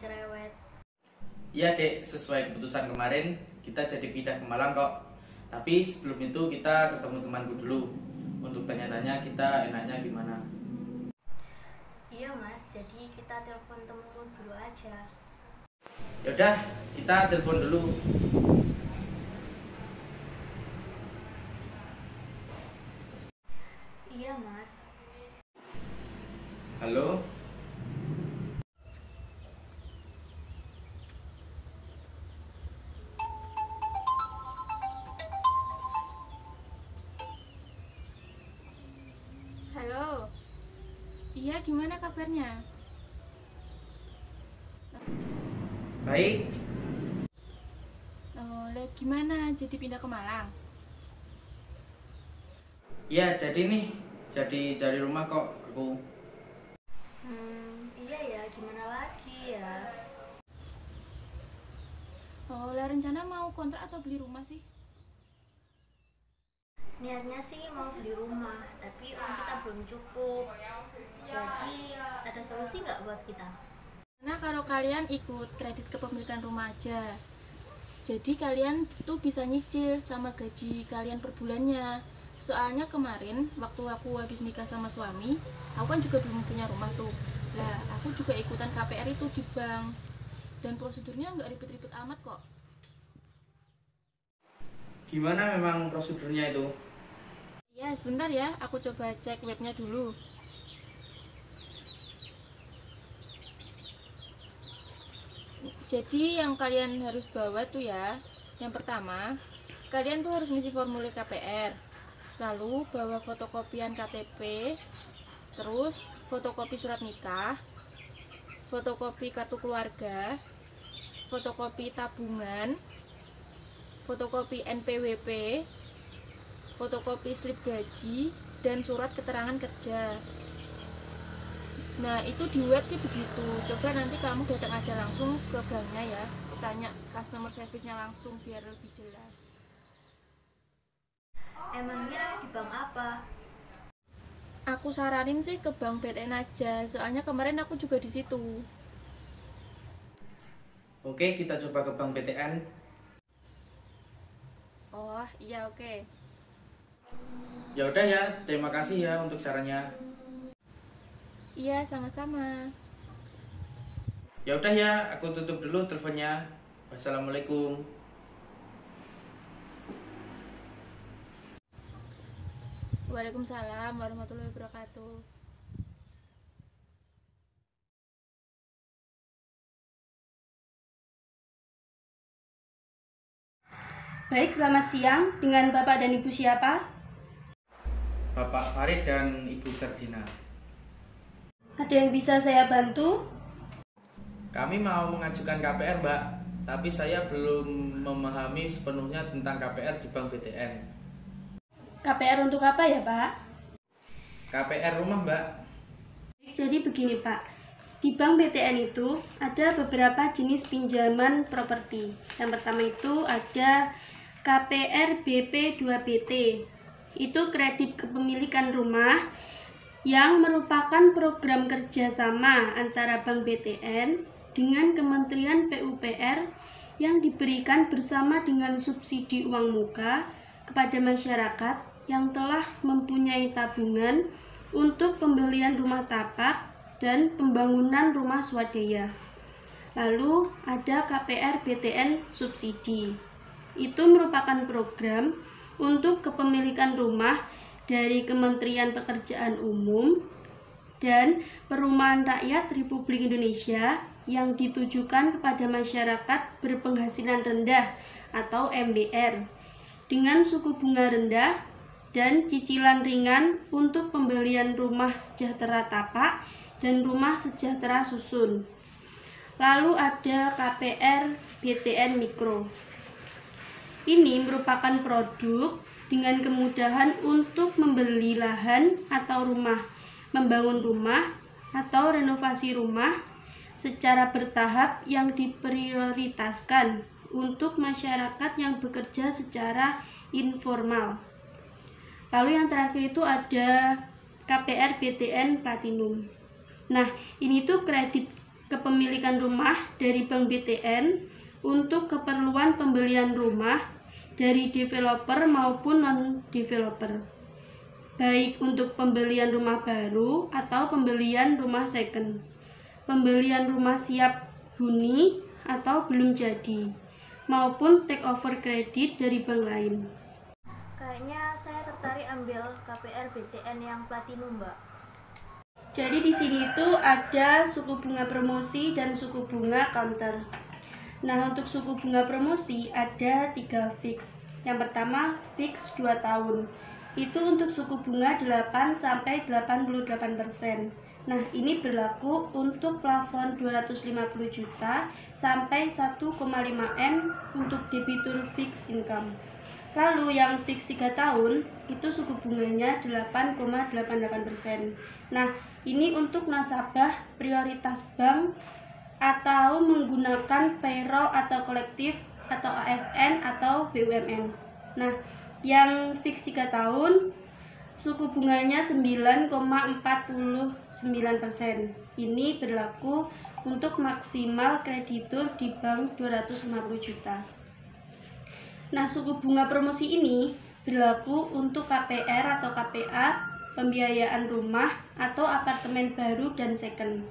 cerewet. Iya dek, sesuai keputusan kemarin kita jadi pindah ke Malang kok. Tapi sebelum itu kita ketemu temanku dulu untuk tanya-tanya kita enaknya gimana. Iya mas, jadi kita telepon temenku dulu aja. Yaudah, kita telepon dulu. Iya mas. Halo? Halo. Iya, gimana kabarnya? Baik. Oh, gimana? Jadi pindah ke Malang? Iya, jadi nih. Jadi cari rumah kok aku. Iya ya, gimana lagi ya? Oh, rencana mau kontrak atau beli rumah sih? Niatnya sih mau beli rumah, tapi uang kita belum cukup. Jadi ada solusi nggak buat kita? Nah, kalau kalian ikut kredit kepemilikan rumah aja. Jadi kalian tuh bisa nyicil sama gaji kalian per bulannya. Soalnya kemarin waktu aku habis nikah sama suami, aku kan juga belum punya rumah tuh. Lah, aku juga ikutan KPR itu di bank. Dan prosedurnya nggak ribet-ribet amat kok. Gimana memang prosedurnya itu? Ya, sebentar ya, aku coba cek webnya dulu. Jadi yang kalian harus bawa tuh ya, yang pertama, kalian tuh harus ngisi formulir KPR. Lalu bawa fotokopian KTP, terus fotokopi surat nikah, fotokopi kartu keluarga, fotokopi tabungan, fotokopi NPWP, fotokopi slip gaji, dan surat keterangan kerja. Nah, itu di web sih begitu. Coba nanti kamu datang aja langsung ke banknya ya, tanya customer service-nya langsung biar lebih jelas. Emangnya di bank apa? Aku saranin sih ke bank BTN aja, soalnya kemarin aku juga di situ. Oke, kita coba ke Bank BTN. Oh, iya oke. Ya udah ya, terima kasih ya untuk sarannya. Iya, sama-sama. Ya udah ya, aku tutup dulu teleponnya. Wassalamualaikum. Waalaikumsalam warahmatullahi wabarakatuh. Baik, selamat siang. Dengan Bapak dan Ibu siapa? Bapak Farid dan Ibu Ferdina. Ada yang bisa saya bantu? Kami mau mengajukan KPR, Mbak. Tapi saya belum memahami sepenuhnya tentang KPR di Bank BTN. KPR untuk apa ya, Pak? KPR rumah, Mbak. Jadi begini, Pak. Di Bank BTN itu ada beberapa jenis pinjaman properti. Yang pertama itu ada KPR BP 2BT. Itu kredit kepemilikan rumah yang merupakan program kerjasama antara Bank BTN dengan Kementerian PUPR yang diberikan bersama dengan subsidi uang muka kepada masyarakat yang telah mempunyai tabungan untuk pembelian rumah tapak dan pembangunan rumah swadaya. Lalu ada KPR BTN subsidi. Itu merupakan program untuk kepemilikan rumah dari Kementerian Pekerjaan Umum dan Perumahan Rakyat Republik Indonesia yang ditujukan kepada masyarakat berpenghasilan rendah atau MBR dengan suku bunga rendah dan cicilan ringan untuk pembelian rumah sejahtera tapak dan rumah sejahtera susun. Lalu ada KPR BTN Mikro. Ini merupakan produk dengan kemudahan untuk membeli lahan atau rumah, membangun rumah atau renovasi rumah secara bertahap yang diprioritaskan untuk masyarakat yang bekerja secara informal. Lalu yang terakhir itu ada KPR BTN Platinum. Nah, ini tuh kredit kepemilikan rumah dari Bank BTN untuk keperluan pembelian rumah dari developer maupun non-developer, baik untuk pembelian rumah baru atau pembelian rumah second, pembelian rumah siap huni atau belum jadi, maupun take over kredit dari bank lain. Kayaknya saya tertarik ambil KPR BTN yang platinum, Mbak. Jadi di sini itu ada suku bunga promosi dan suku bunga counter. Nah, untuk suku bunga promosi ada 3 fix. Yang pertama fix 2 tahun. Itu untuk suku bunga 8 sampai 88%. Nah, ini berlaku untuk plafon 250 juta sampai 1,5 M untuk debitur fix income. Lalu yang fix 3 tahun itu suku bunganya 8,88%. Nah, ini untuk nasabah prioritas bank atau menggunakan payroll atau kolektif atau ASN atau BUMN. Nah, yang fix 3 tahun suku bunganya 9,49%. Ini berlaku untuk maksimal kreditur di bank 250 juta. Nah, suku bunga promosi ini berlaku untuk KPR atau KPA, pembiayaan rumah atau apartemen baru dan second.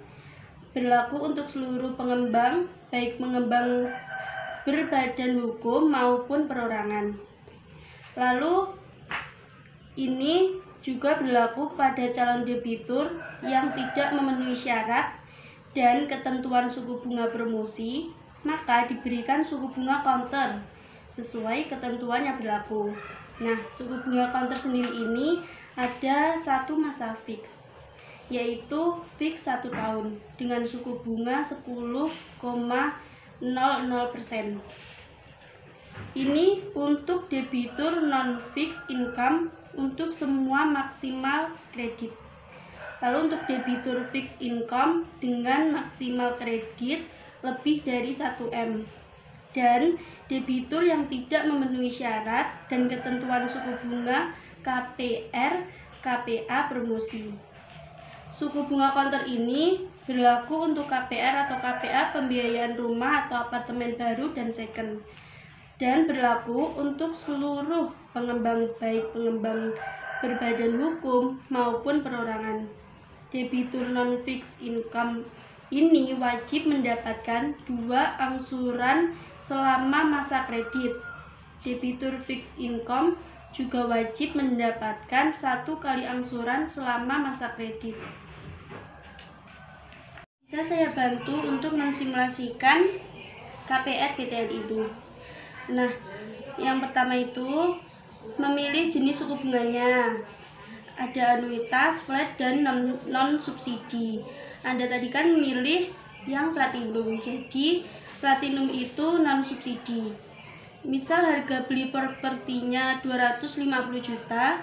Berlaku untuk seluruh pengembang, baik pengembang berbadan hukum maupun perorangan. Lalu ini juga berlaku pada calon debitur yang tidak memenuhi syarat dan ketentuan suku bunga promosi, maka diberikan suku bunga counter sesuai ketentuan yang berlaku. Nah, suku bunga counter sendiri ini ada satu masa fix, yaitu fix 1 tahun dengan suku bunga 10,00%. Ini untuk debitur non-fix income untuk semua maksimal kredit. Lalu untuk debitur fix income dengan maksimal kredit lebih dari 1 M. Dan debitur yang tidak memenuhi syarat dan ketentuan suku bunga KPR, KPA promosi. Suku bunga counter ini berlaku untuk KPR atau KPA pembiayaan rumah atau apartemen baru dan second, dan berlaku untuk seluruh pengembang, baik pengembang berbadan hukum maupun perorangan. Debitur non-fix income ini wajib mendapatkan 2 angsuran selama masa kredit. Debitur fix income juga wajib mendapatkan 1 kali angsuran selama masa kredit. Bisa saya bantu untuk mensimulasikan KPR BTN ini. Nah, yang pertama itu memilih jenis suku bunganya. Ada anuitas, flat, dan non-subsidi. Anda tadi kan memilih yang platinum, jadi platinum itu non-subsidi. Misal harga beli propertinya 250 juta,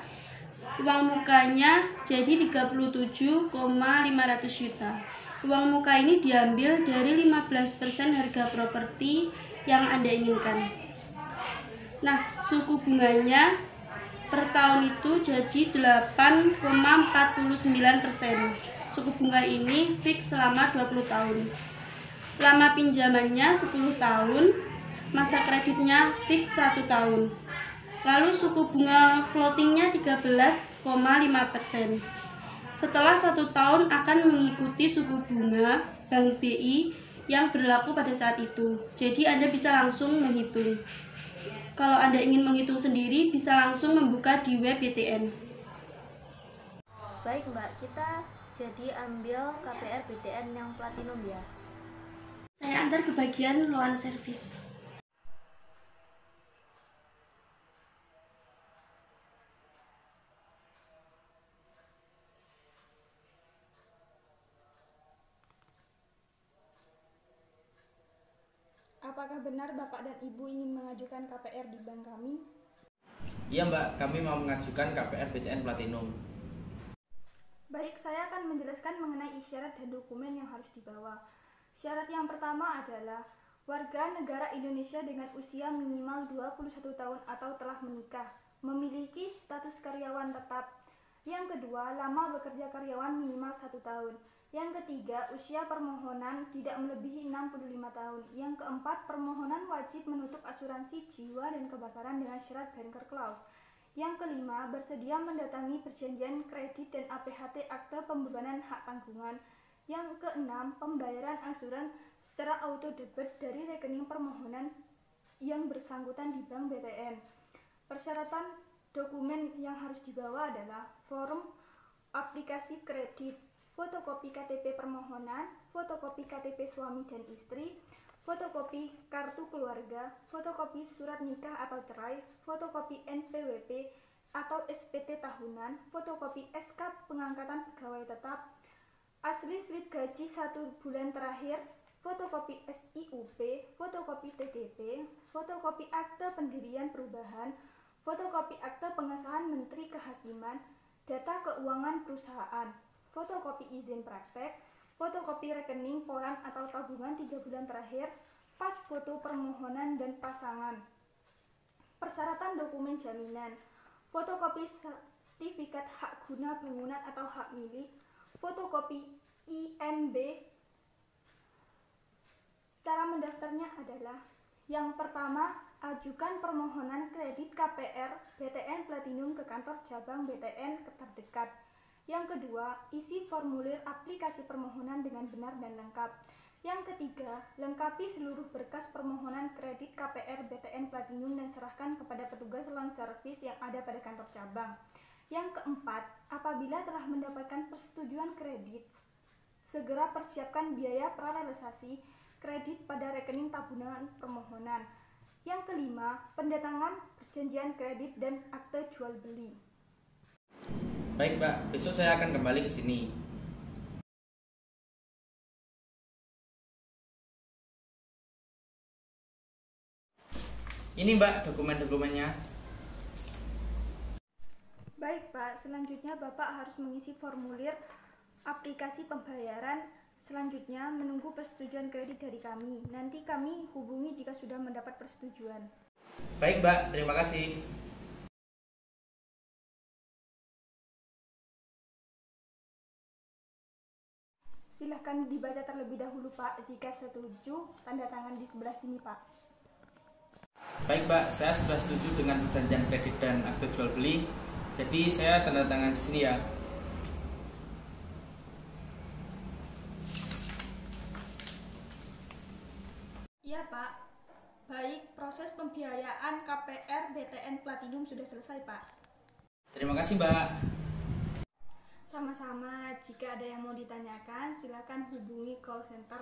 uang mukanya jadi 37,500 juta. Uang muka ini diambil dari 15% harga properti yang Anda inginkan. Nah, suku bunganya per tahun itu jadi 8,49%. Suku bunga ini fix selama 20 tahun. Lama pinjamannya 10 tahun, masa kreditnya fix 1 tahun. Lalu suku bunga floatingnya 13,5%. Setelah 1 tahun akan mengikuti suku bunga Bank BI yang berlaku pada saat itu. Jadi Anda bisa langsung menghitung. Kalau Anda ingin menghitung sendiri, bisa langsung membuka di web BTN. Baik Mbak, kita jadi ambil KPR BTN yang platinum ya. Saya antar ke bagian loan service. Apakah benar Bapak dan Ibu ingin mengajukan KPR di bank kami? Iya Mbak, kami mau mengajukan KPR BTN Platinum. Baik, saya akan menjelaskan mengenai isyarat dan dokumen yang harus dibawa. Syarat yang pertama adalah warga negara Indonesia dengan usia minimal 21 tahun atau telah menikah, memiliki status karyawan tetap. Yang kedua, lama bekerja karyawan minimal 1 tahun. Yang ketiga, usia permohonan tidak melebihi 65 tahun. Yang keempat, permohonan wajib menutup asuransi jiwa dan kebakaran dengan syarat banker clause. Yang kelima, bersedia mendatangi perjanjian kredit dan APHT akte pembebanan hak tanggungan. Yang keenam, pembayaran angsuran secara auto debit dari rekening permohonan yang bersangkutan di Bank BTN. Persyaratan dokumen yang harus dibawa adalah form aplikasi kredit, fotokopi KTP permohonan, fotokopi KTP suami dan istri, fotokopi kartu keluarga, fotokopi surat nikah atau cerai, fotokopi NPWP atau SPT tahunan, fotokopi SK pengangkatan pegawai tetap, asli slip gaji 1 bulan terakhir, fotokopi SIUP, fotokopi TDP, fotokopi akte pendirian perubahan, fotokopi akte pengesahan Menteri Kehakiman, data keuangan perusahaan, fotokopi izin praktek, fotokopi rekening koran atau tabungan 3 bulan terakhir, pas foto permohonan dan pasangan. Persyaratan dokumen jaminan, fotokopi sertifikat hak guna bangunan atau hak milik, fotokopi IMB. Cara mendaftarnya adalah: yang pertama, ajukan permohonan kredit KPR BTN Platinum ke kantor cabang BTN terdekat. Yang kedua, isi formulir aplikasi permohonan dengan benar dan lengkap. Yang ketiga, lengkapi seluruh berkas permohonan kredit KPR BTN Platinum dan serahkan kepada petugas loan service yang ada pada kantor cabang. Yang keempat, apabila telah mendapatkan persetujuan kredit, segera persiapkan biaya prarealisasi kredit pada rekening tabungan permohonan. Yang kelima, pendatangan perjanjian kredit dan akte jual beli. Baik Mbak, besok saya akan kembali ke sini. Ini Mbak dokumen-dokumennya. Baik Pak, selanjutnya Bapak harus mengisi formulir aplikasi pembayaran. Selanjutnya menunggu persetujuan kredit dari kami. Nanti kami hubungi jika sudah mendapat persetujuan. Baik Mbak, terima kasih. Silahkan dibaca terlebih dahulu Pak. Jika setuju, tanda tangan di sebelah sini Pak. Baik Mbak, saya sudah setuju dengan perjanjian kredit dan akte jual beli. Jadi saya tanda tangan di sini ya. Iya Pak. Baik, proses pembiayaan KPR BTN Platinum sudah selesai Pak. Terima kasih Mbak. Sama-sama, jika ada yang mau ditanyakan, silakan hubungi call center.